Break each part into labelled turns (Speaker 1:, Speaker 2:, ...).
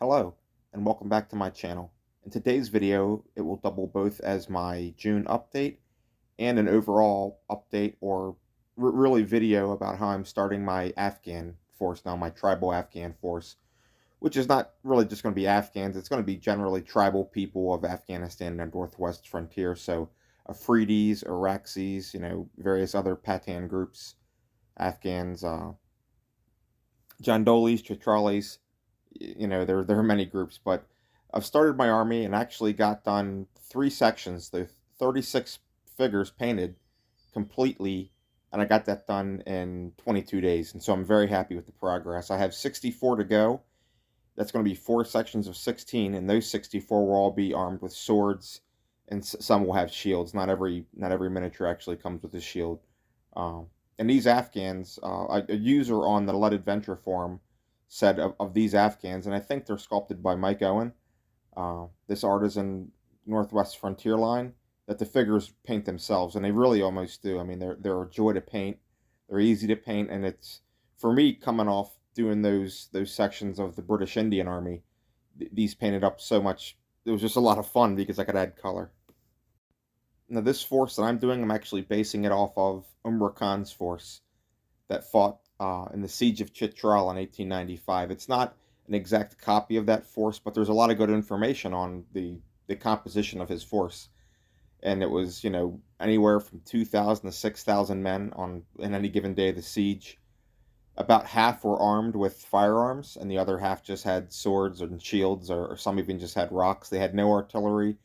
Speaker 1: Hello, and welcome back to my channel. In today's video, it will double both as my June update and an overall update or really video about how I'm starting my Afghan force now, my tribal Afghan force, which is not really just going to be Afghans. It's going to be generally tribal people of Afghanistan and northwest frontier. So Afridis, Araxis, various other Patan groups, Afghans, Jandolis, Chitralis. There are many groups, but I've started my army and actually got done 3 sections, the 36 figures painted completely, and I got that done in 22 days, and so I'm very happy with the progress. I have 64 to go. That's going to be 4 sections of 16, and those 64 will all be armed with swords, and some will have shields. Not every miniature actually comes with a shield. Um, and these Afghans, a user on the Let Adventure forum said of these Afghans, and I think they're sculpted by Mike Owen, this artisan Northwest Frontier line, that the figures paint themselves, and they really almost do. I mean, they're a joy to paint. They're easy to paint, and it's for me coming off doing those sections of the British Indian Army. These painted up so much. It was just a lot of fun because I could add color. Now, this force that I'm doing, I'm actually basing it off of Umra Khan's force that fought in the Siege of Chitral in 1895. It's not an exact copy of that force, but there's a lot of good information on the composition of his force. And it was, anywhere from 2,000 to 6,000 men on in any given day of the siege. About half were armed with firearms, and the other half just had swords and shields, or some even just had rocks. They had no artillery.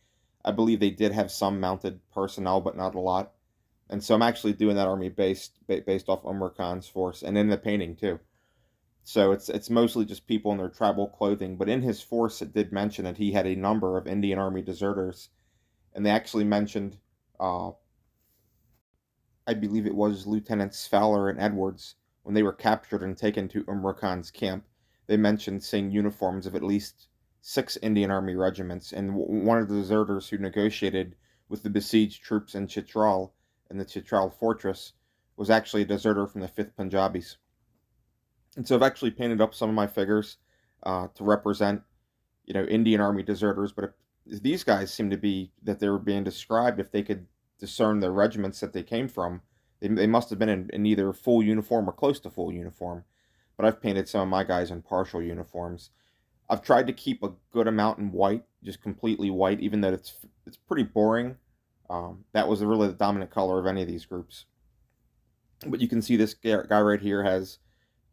Speaker 1: I believe they did have some mounted personnel, but not a lot. And so I'm actually doing that army based off Umar Khan's force, and in the painting too. So it's mostly just people in their tribal clothing. But in his force, it did mention that he had a number of Indian Army deserters, and they actually mentioned, uh, I believe it was Lieutenants Fowler and Edwards, when they were captured and taken to Umar Khan's camp. They mentioned seeing uniforms of at least 6 Indian Army regiments, and one of the deserters who negotiated with the besieged troops in Chitral, in the Chitral fortress, was actually a deserter from the 5th Punjabis. And so I've actually painted up some of my figures to represent, Indian Army deserters. But if these guys seem to be that they were being described, if they could discern the regiments that they came from, they must have been in either full uniform or close to full uniform. But I've painted some of my guys in partial uniforms. I've tried to keep a good amount in white, just completely white, even though it's pretty boring. That was really the dominant color of any of these groups. But you can see this guy right here has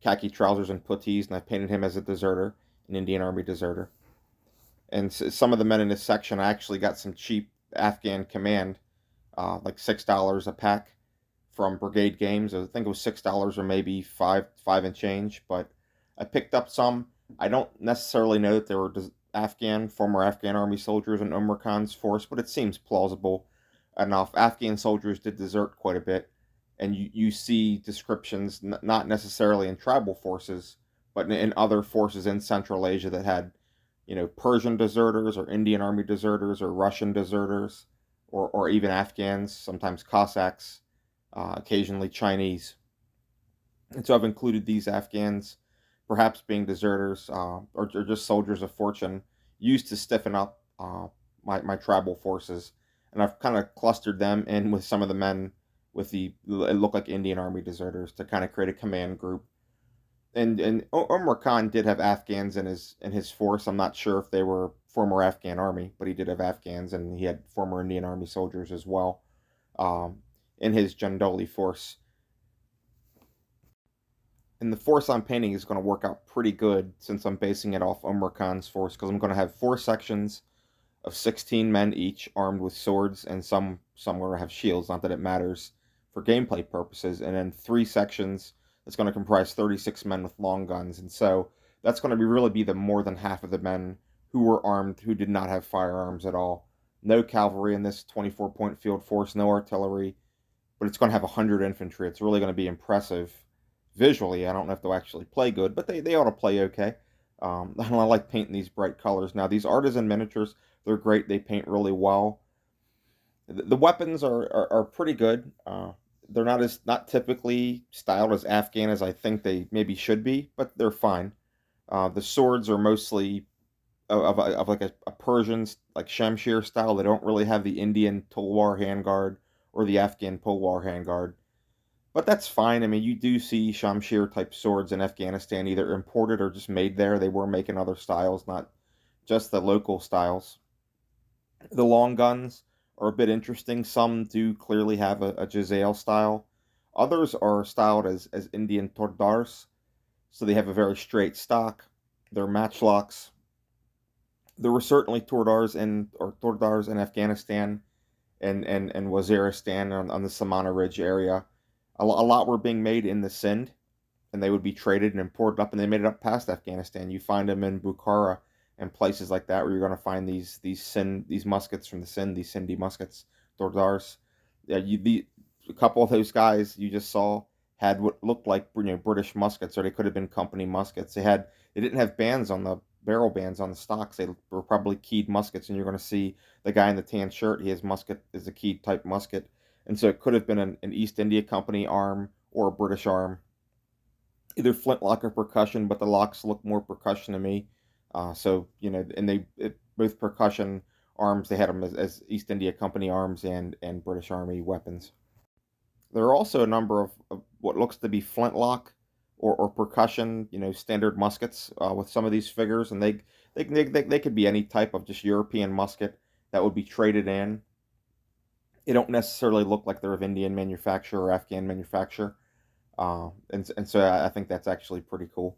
Speaker 1: khaki trousers and puttees, and I've painted him as a deserter, an Indian Army deserter. And some of the men in this section, I actually got some cheap Afghan command, like $6 a pack from Brigade Games. I think it was $6 or maybe five and change. But I picked up some. I don't necessarily know that there were former Afghan Army soldiers in Umar Khan's force, but it seems plausible enough. Afghan soldiers did desert quite a bit, and you see descriptions not necessarily in tribal forces, but in other forces in Central Asia that had, Persian deserters or Indian Army deserters or Russian deserters, or even Afghans, sometimes Cossacks, occasionally Chinese. And so I've included these Afghans, perhaps being deserters or just soldiers of fortune, used to stiffen up my tribal forces. And I've kind of clustered them in with some of the men with it looked like Indian Army deserters to kind of create a command group. And Omar Khan did have Afghans in his force. I'm not sure if they were former Afghan Army, but he did have Afghans, and he had former Indian Army soldiers as well in his Jandoli force. And the force I'm painting is going to work out pretty good since I'm basing it off Umar Khan's force, because I'm going to have 4 sections of 16 men each armed with swords, and some will have shields, not that it matters for gameplay purposes, and then 3 sections that's going to comprise 36 men with long guns. And so that's going to really be the more than half of the men who were armed who did not have firearms at all. No cavalry in this 24-point field force, no artillery, but it's going to have 100 infantry. It's really going to be impressive visually. I don't know if they'll actually play good, but they ought to play okay. I like painting these bright colors. Now, these artisan miniatures, they're great. They paint really well. The weapons are pretty good. They're not typically styled as Afghan as I think they maybe should be, but they're fine. The swords are mostly of like a Persian like Shamshir style. They don't really have the Indian Tulwar handguard or the Afghan Pulwar handguard. But that's fine. I mean, you do see Shamshir type swords in Afghanistan, either imported or just made there. They were making other styles, not just the local styles. The long guns are a bit interesting. Some do clearly have a Jazale style. Others are styled as Indian Tordars, so they have a very straight stock. They're matchlocks. There were certainly Tordars in Afghanistan and Waziristan on the Samana Ridge area. A lot were being made in the Sindh, and they would be traded and imported up, and they made it up past Afghanistan. You find them in Bukhara and places like that where you're going to find these muskets from the Sindh, these Sindhi muskets, Tordars. Yeah, a couple of those guys you just saw had what looked like, British muskets, or they could have been company muskets. They didn't have bands on the barrel bands on the stocks. They were probably keyed muskets, and you're going to see the guy in the tan shirt. His musket is a keyed type musket, and so it could have been an East India Company arm or a British arm, either flintlock or percussion. But the locks look more percussion to me. So and both percussion arms. They had them as East India Company arms and British Army weapons. There are also a number of what looks to be flintlock or percussion, standard muskets with some of these figures, and they could be any type of just European musket that would be traded in. They don't necessarily look like they're of Indian manufacture or Afghan manufacture, and so I think that's actually pretty cool.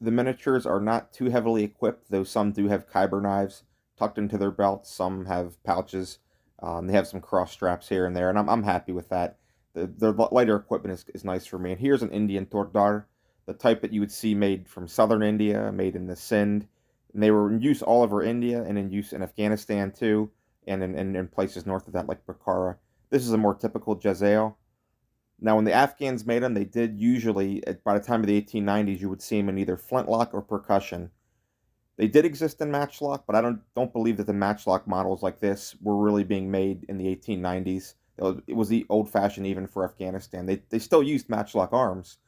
Speaker 1: The miniatures are not too heavily equipped, though some do have Kyber knives tucked into their belts. Some have pouches. They have some cross straps here and there, and I'm happy with that. The lighter equipment is nice for me. And here's an Indian Tordar, the type that you would see made from southern India, made in the Sindh. And they were in use all over India and in use in Afghanistan too, and in places north of that like Bukhara. This is a more typical Jazale. Now, when the Afghans made them, they did usually, by the time of the 1890s, you would see them in either flintlock or percussion. They did exist in matchlock, but I don't believe that the matchlock models like this were really being made in the 1890s. It was the old-fashioned even for Afghanistan. They still used matchlock arms,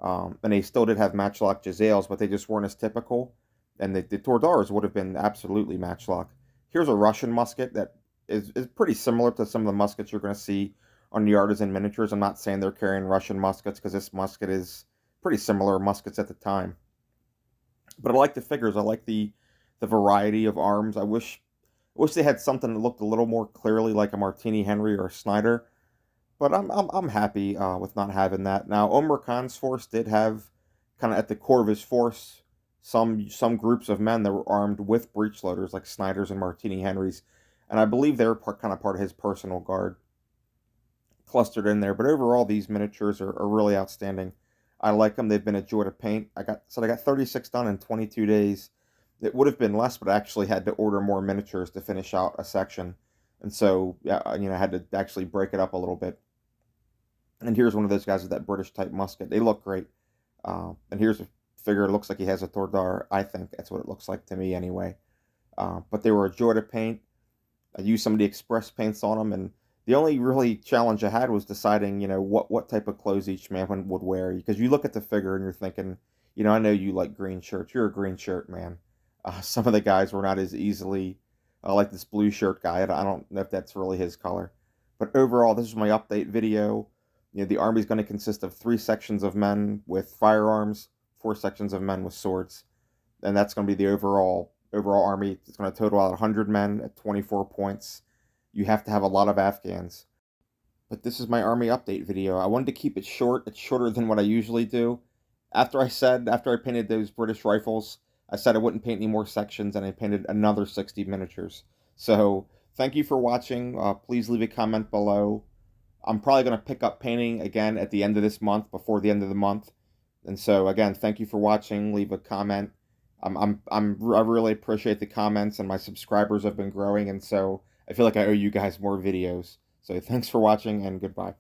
Speaker 1: and they still did have matchlock Jazales, but they just weren't as typical. And the Tordars would have been absolutely matchlock. Here's a Russian musket that is pretty similar to some of the muskets you're going to see on the artisan miniatures. I'm not saying they're carrying Russian muskets, because this musket is pretty similar muskets at the time. But I like the figures. I like the variety of arms. I wish they had something that looked a little more clearly like a Martini Henry or a Snyder. But I'm happy with not having that. Now, Omar Khan's force did have, kind of at the core of his force, some groups of men that were armed with breech loaders like Snyders and Martini Henrys, and I believe they were kind of part of his personal guard clustered in there. But overall, these miniatures are really outstanding. I like them. They've been a joy to paint. I got 36 done in 22 days. It would have been less, but I actually had to order more miniatures to finish out a section, and so yeah, I had to actually break it up a little bit. And here's one of those guys with that British type musket. They look great. And here's a figure. It looks like he has a Tordar. I think that's what it looks like to me anyway. But they were a joy to paint. I used some of the express paints on them, and the only really challenge I had was deciding, what type of clothes each man would wear. Because you look at the figure and you're thinking, I know you like green shirts. You're a green shirt man. Some of the guys were not as easily, like this blue shirt guy. I don't know if that's really his color. But overall, this is my update video. The army is going to consist of 3 sections of men with firearms, 4 sections of men with swords. And that's going to be the overall army. It's going to total out 100 men at 24 points. You have to have a lot of Afghans. But this is my army update video. I wanted to keep it short. It's shorter than what I usually do. After I painted those British rifles, I said I wouldn't paint any more sections, and I painted another 60 miniatures. So, thank you for watching. Please leave a comment below. I'm probably going to pick up painting again at the end of this month, before the end of the month. And so, again, thank you for watching. Leave a comment. I really appreciate the comments, and my subscribers have been growing, and so I feel like I owe you guys more videos. So thanks for watching, and goodbye.